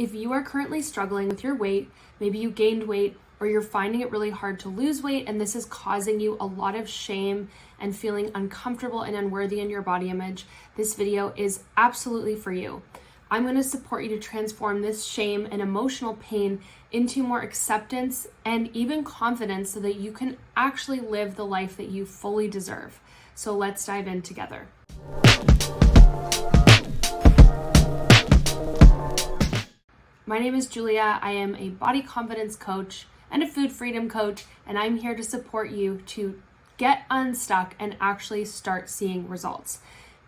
If you are currently struggling with your weight, maybe you gained weight, or you're finding it really hard to lose weight and this is causing you a lot of shame and feeling uncomfortable and unworthy in your body image, this video is absolutely for you. I'm going to support you to transform this shame and emotional pain into more acceptance and even confidence so that you can actually live the life that you fully deserve. So let's dive in together. My name is Julia. I am a body confidence coach and a food freedom coach, and I'm here to support you to get unstuck and actually start seeing results.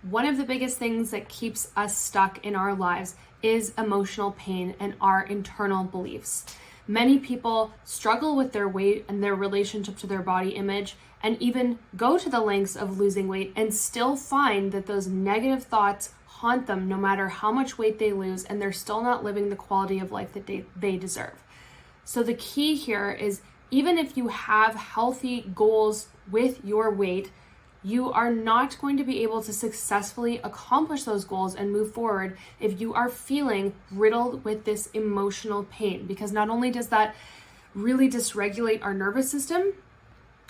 One of the biggest things that keeps us stuck in our lives is emotional pain and our internal beliefs. Many people struggle with their weight and their relationship to their body image and even go to the lengths of losing weight and still find that those negative thoughts haunt them no matter how much weight they lose, and they're still not living the quality of life that they deserve. So the key here is, even if you have healthy goals with your weight, you are not going to be able to successfully accomplish those goals and move forward if you are feeling riddled with this emotional pain, because not only does that really dysregulate our nervous system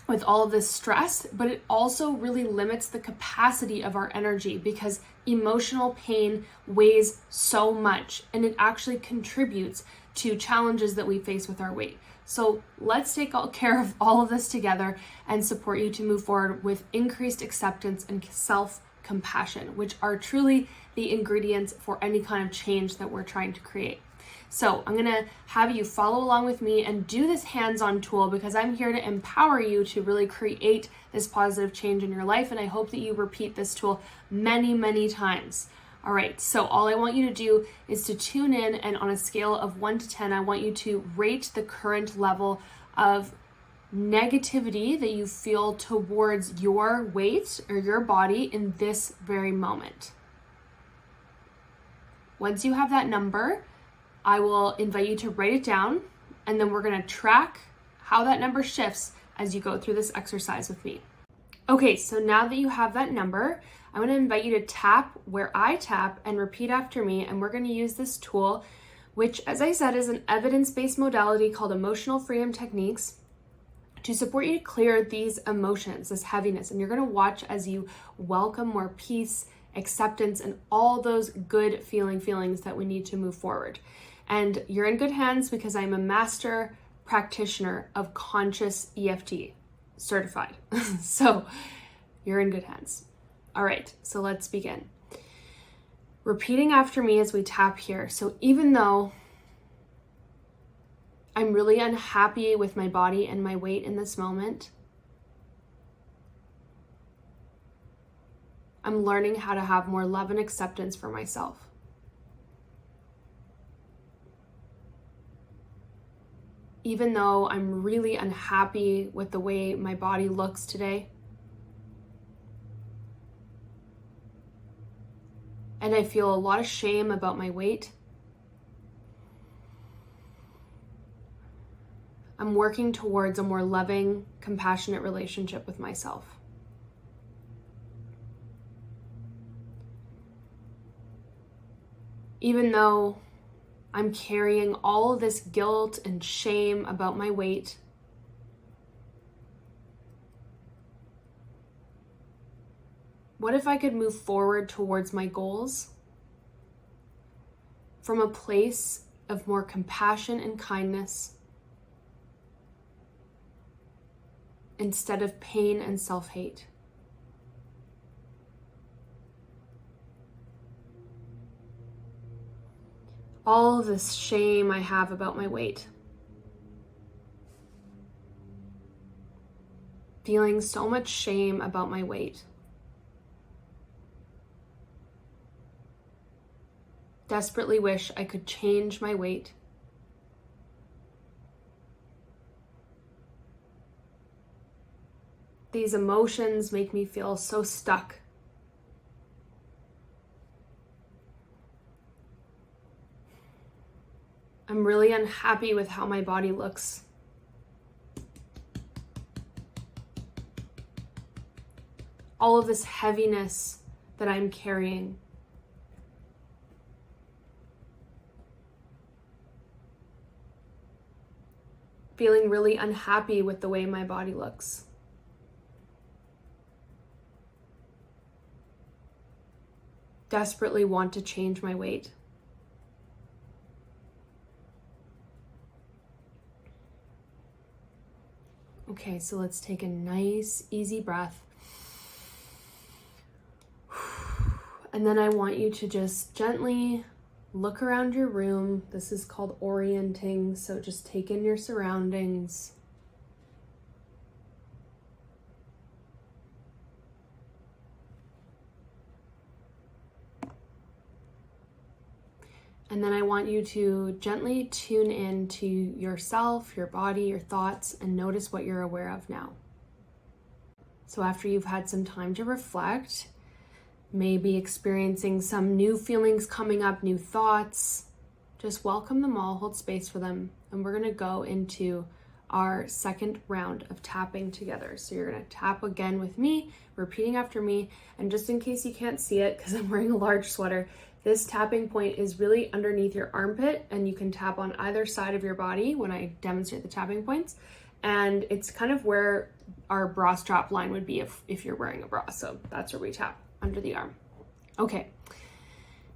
with all of this stress, but it also really limits the capacity of our energy, because emotional pain weighs so much and it actually contributes to challenges that we face with our weight. So let's take care of all of this together and support you to move forward with increased acceptance and self-compassion, which are truly the ingredients for any kind of change that we're trying to create. So I'm gonna have you follow along with me and do this hands-on tool, because I'm here to empower you to really create this positive change in your life. And I hope that you repeat this tool many, many times. All right, so all I want you to do is to tune in, and on a scale of 1 to 10, I want you to rate the current level of negativity that you feel towards your weight or your body in this very moment. Once you have that number, I will invite you to write it down, and then we're going to track how that number shifts as you go through this exercise with me. Okay, so now that you have that number, I'm going to invite you to tap where I tap and repeat after me, and we're going to use this tool, which, as I said, is an evidence-based modality called emotional freedom techniques, to support you to clear these emotions, this heaviness. And you're going to watch as you welcome more peace, acceptance, and all those good feelings that we need to move forward. And you're in good hands, because I'm a master practitioner of conscious EFT, certified. So you're in good hands. All right, so let's begin. Repeating after me as we tap here. So even though I'm really unhappy with my body and my weight in this moment, I'm learning how to have more love and acceptance for myself. Even though I'm really unhappy with the way my body looks today, and I feel a lot of shame about my weight, I'm working towards a more loving, compassionate relationship with myself. Even though I'm carrying all of this guilt and shame about my weight, what if I could move forward towards my goals from a place of more compassion and kindness instead of pain and self-hate? All of this shame I have about my weight, feeling so much shame about my weight, desperately wish I could change my weight, these emotions make me feel so stuck. I'm really unhappy with how my body looks. All of this heaviness that I'm carrying. feeling really unhappy with the way my body looks. Desperately want to change my weight. Okay, so let's take a nice, easy breath. And then I want you to just gently look around your room. This is called orienting, so just take in your surroundings. And then I want you to gently tune in to yourself, your body, your thoughts, and notice what you're aware of now. So after you've had some time to reflect, maybe experiencing some new feelings coming up, new thoughts, just welcome them all, hold space for them. And we're gonna go into our second round of tapping together. So you're gonna tap again with me, repeating after me. And just in case you can't see it, because I'm wearing a large sweater, this tapping point is really underneath your armpit, and you can tap on either side of your body when I demonstrate the tapping points. And it's kind of where our bra strap line would be if you're wearing a bra. So that's where we tap, under the arm. Okay,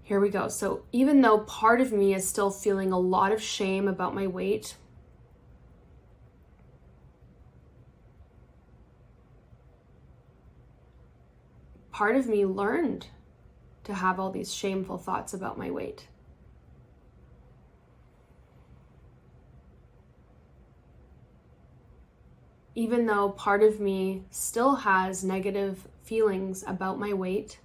here we go. So even though part of me is still feeling a lot of shame about my weight, part of me learned to have all these shameful thoughts about my weight. Even though part of me still has negative feelings about my weight,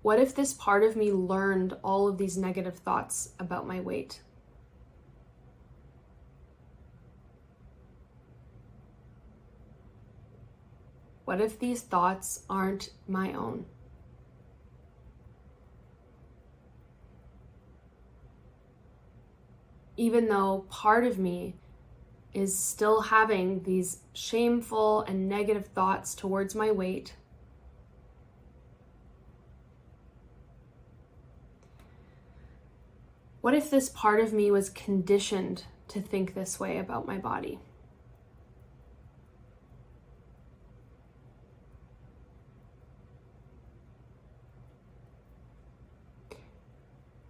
what if this part of me learned all of these negative thoughts about my weight? What if these thoughts aren't my own? Even though part of me is still having these shameful and negative thoughts towards my weight, what if this part of me was conditioned to think this way about my body?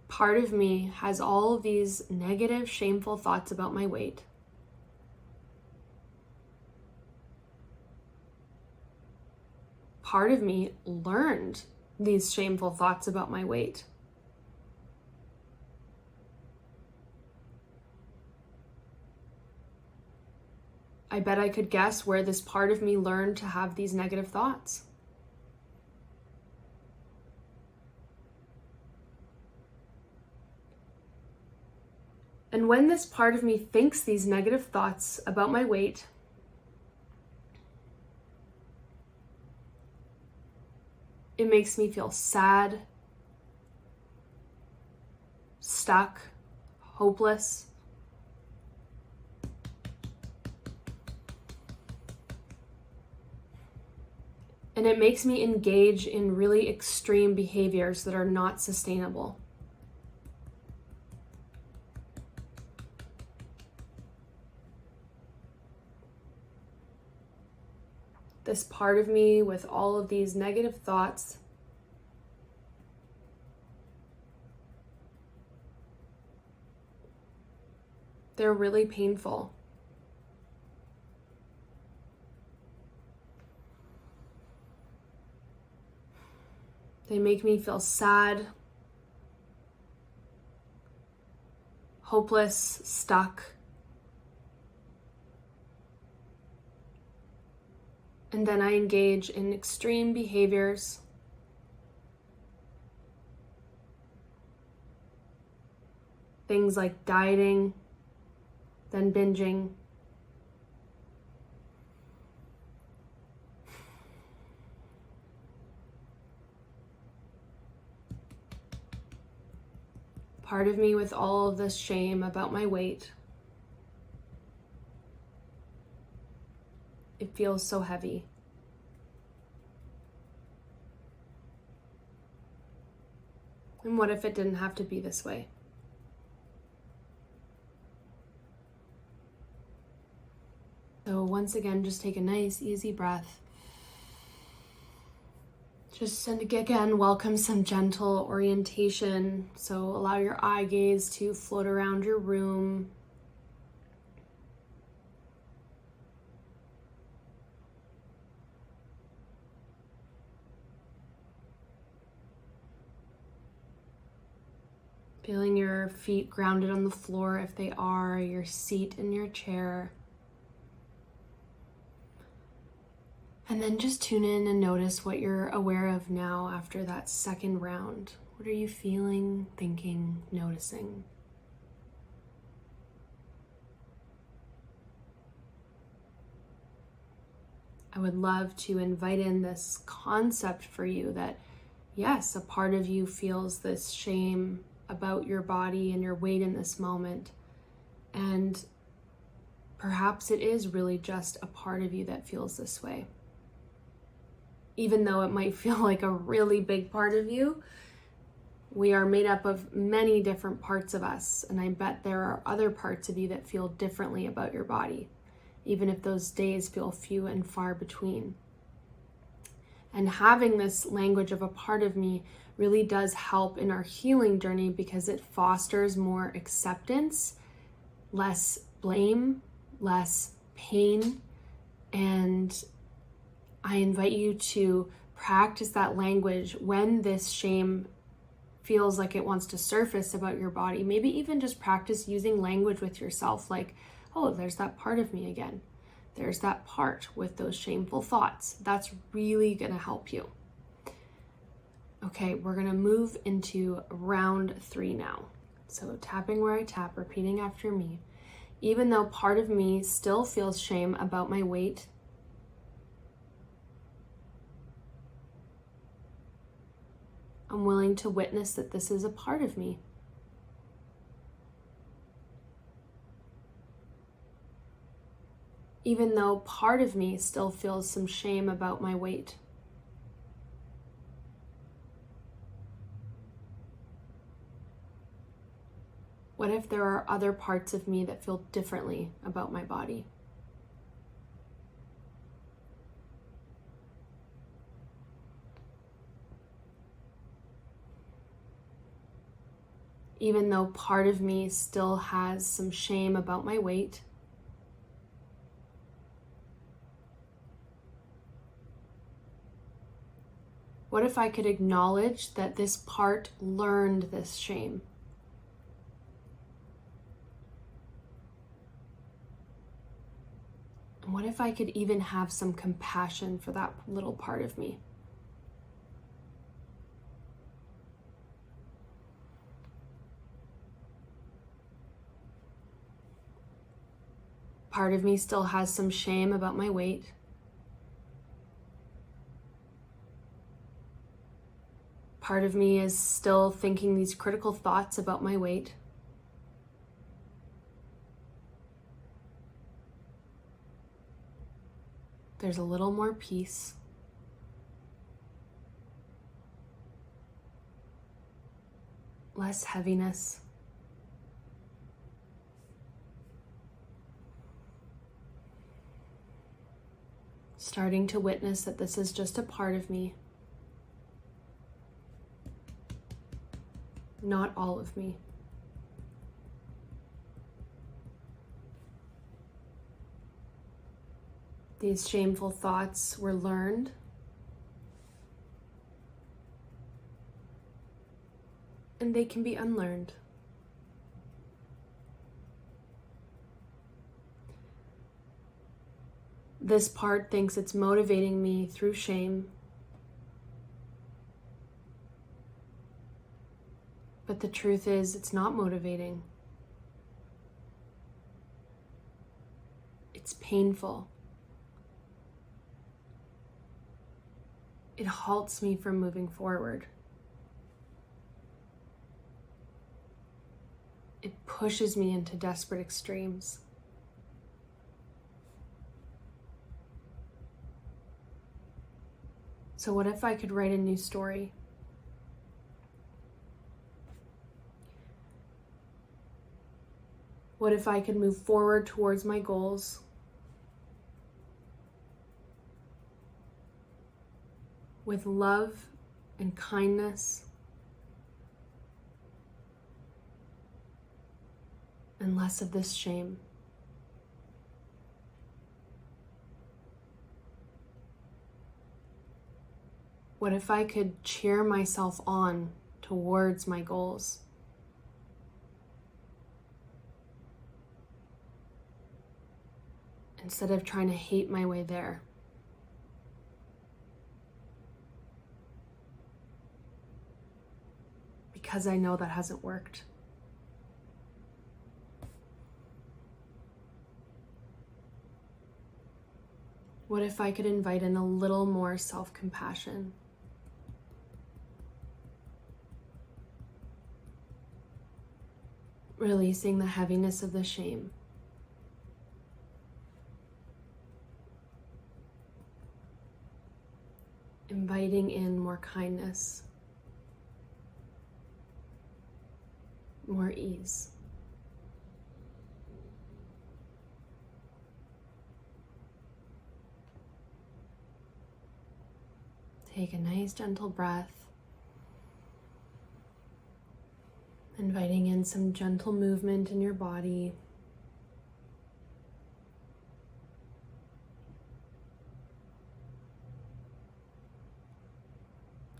Part of me has all of these negative, shameful thoughts about my weight. Part of me learned these shameful thoughts about my weight. I bet I could guess where this part of me learned to have these negative thoughts. And when this part of me thinks these negative thoughts about my weight, it makes me feel sad, stuck, hopeless. And it makes me engage in really extreme behaviors that are not sustainable. This part of me with all of these negative thoughts they're really painful. They make me feel sad, hopeless, stuck. And then I engage in extreme behaviors. Things like dieting, then binging. Part of me with all of this shame about my weight. It feels so heavy. And what if it didn't have to be this way? once again, just take a nice, easy breath. Just again, welcome some gentle orientation. So allow your eye gaze to float around your room. Feeling your feet grounded on the floor if they are, your seat in your chair. And then just tune in and notice what you're aware of now after that second round. What are you feeling, thinking, noticing? I would love to invite in this concept for you that, yes, a part of you feels this shame about your body and your weight in this moment. And perhaps it is really just a part of you that feels this way. Even though it might feel like a really big part of you, we are made up of many different parts of us. And I bet there are other parts of you that feel differently about your body, even if those days feel few and far between. And having this language of a part of me really does help in our healing journey because it fosters more acceptance, less blame, less pain. And I invite you to practice that language when this shame feels like it wants to surface about your body. Maybe even just practice using language with yourself like, oh, there's that part of me again. There's that part with those shameful thoughts. That's really going to help you. Okay, we're going to move into round 3 now. So tapping where I tap, repeating after me. Even though part of me still feels shame about my weight, I'm willing to witness that this is a part of me. Even though part of me still feels some shame about my weight. What if there are other parts of me that feel differently about my body? Even though part of me still has some shame about my weight, what if I could acknowledge that this part learned this shame? And what if I could even have some compassion for that little part of me? Part of me still has some shame about my weight. Part of me is still thinking these critical thoughts about my weight. There's a little more peace. Less heaviness. Starting to witness that this is just a part of me, not all of me. These shameful thoughts were learned, and they can be unlearned. This part thinks it's motivating me through shame, but the truth is it's not motivating. It's painful. It halts me from moving forward. It pushes me into desperate extremes. So what if I could write a new story? What if I could move forward towards my goals? with love and kindness and less of this shame. What if I could cheer myself on towards my goals? Instead of trying to hate my way there. Because I know that hasn't worked. What if I could invite in a little more self-compassion? Releasing the heaviness of the shame. Inviting in more kindness, more ease. Take a nice gentle breath, inviting in some gentle movement in your body.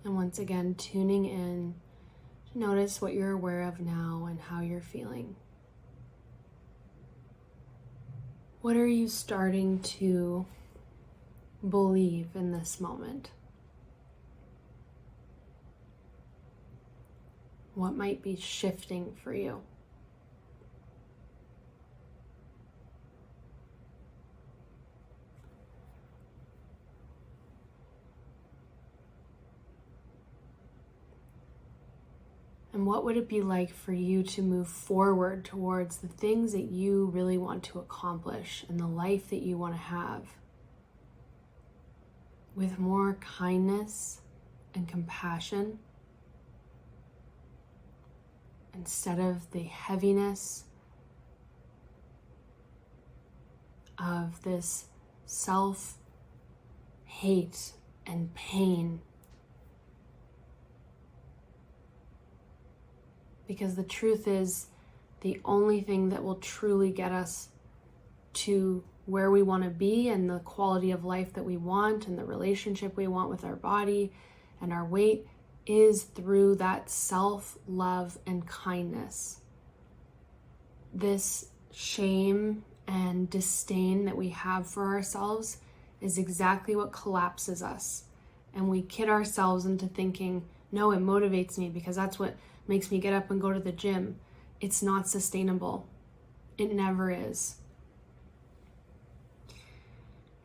And once again, tuning in to notice what you're aware of now and how you're feeling. What are you starting to believe in this moment? What might be shifting for you? And what would it be like for you to move forward towards the things that you really want to accomplish and the life that you want to have with more kindness and compassion instead of the heaviness of this self-hate and pain? Because the truth is, the only thing that will truly get us to where we want to be and the quality of life that we want and the relationship we want with our body and our weight is through that self-love and kindness. This shame and disdain that we have for ourselves is exactly what collapses us. And we kid ourselves into thinking, no, it motivates me because that's what makes me get up and go to the gym. It's not sustainable. It never is.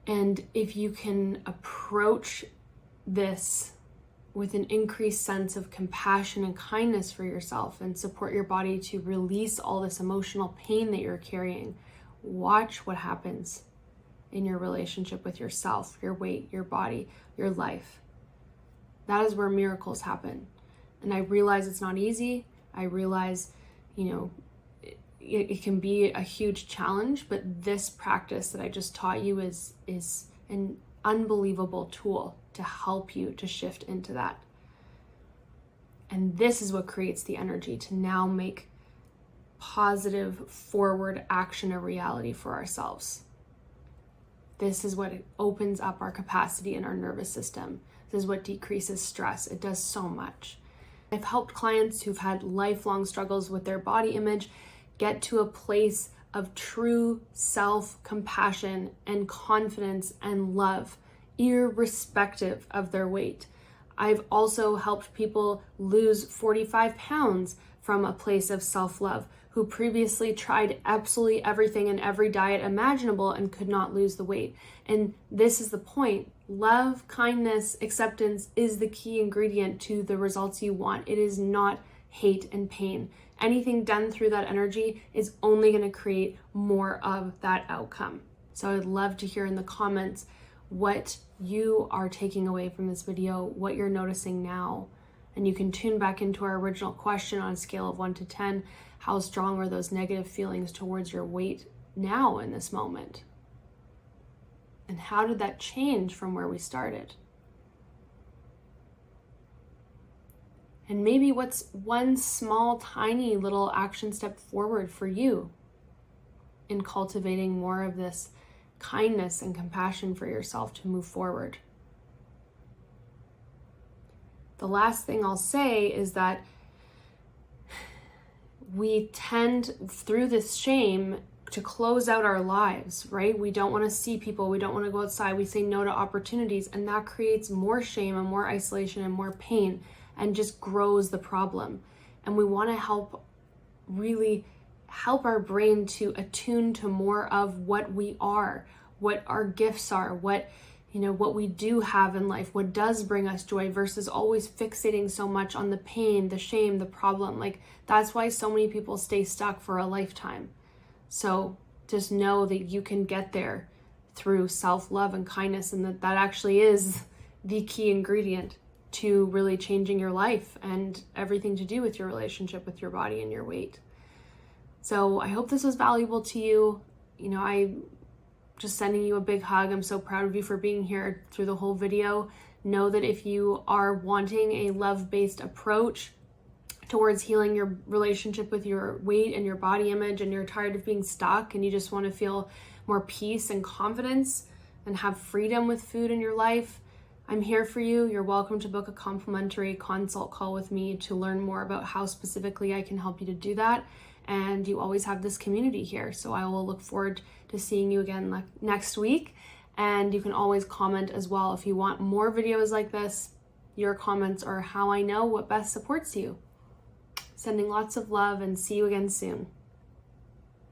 And if you can approach this with an increased sense of compassion and kindness for yourself and support your body to release all this emotional pain that you're carrying, watch what happens in your relationship with yourself, your weight, your body, your life. That is where miracles happen. And I realize it's not easy. I realize, it can be a huge challenge, but this practice that I just taught you is an unbelievable tool to help you to shift into that. And this is what creates the energy to now make positive forward action a reality for ourselves. This is what opens up our capacity in our nervous system. This is what decreases stress. It does so much. I've helped clients who've had lifelong struggles with their body image get to a place of true self-compassion and confidence and love, irrespective of their weight. I've also helped people lose 45 pounds from a place of self-love who previously tried absolutely everything and every diet imaginable and could not lose the weight. And this is the point. Love, kindness, acceptance is the key ingredient to the results you want. It is not hate and pain. Anything done through that energy is only going to create more of that outcome. So I'd love to hear in the comments what you are taking away from this video, what you're noticing now. And you can tune back into our original question on a scale of 1 to 10. How strong are those negative feelings towards your weight now in this moment? And how did that change from where we started? And maybe what's one small, tiny little action step forward for you in cultivating more of this kindness and compassion for yourself to move forward. The last thing I'll say is that we tend, through this shame, to close out our lives, right? We don't want to see people. We don't want to go outside. We say no to opportunities, and that creates more shame and more isolation and more pain and just grows the problem. And we want to really help our brain to attune to more of what we are, what our gifts are, what we do have in life, what does bring us joy, versus always fixating so much on the pain, the shame, the problem. Like, that's why so many people stay stuck for a lifetime. So just know that you can get there through self-love and kindness, and that actually is the key ingredient to really changing your life and everything to do with your relationship with your body and your weight. So I hope this was valuable to you. I'm just sending you a big hug. I'm so proud of you for being here through the whole video. Know that if you are wanting a love-based approach towards healing your relationship with your weight and your body image, and you're tired of being stuck and you just want to feel more peace and confidence and have freedom with food in your life, I'm here for you. You're welcome to book a complimentary consult call with me to learn more about how specifically I can help you to do that. And you always have this community here. So I will look forward to seeing you again next week. And you can always comment as well if you want more videos like this. Your comments are how I know what best supports you. Sending lots of love, and see you again soon.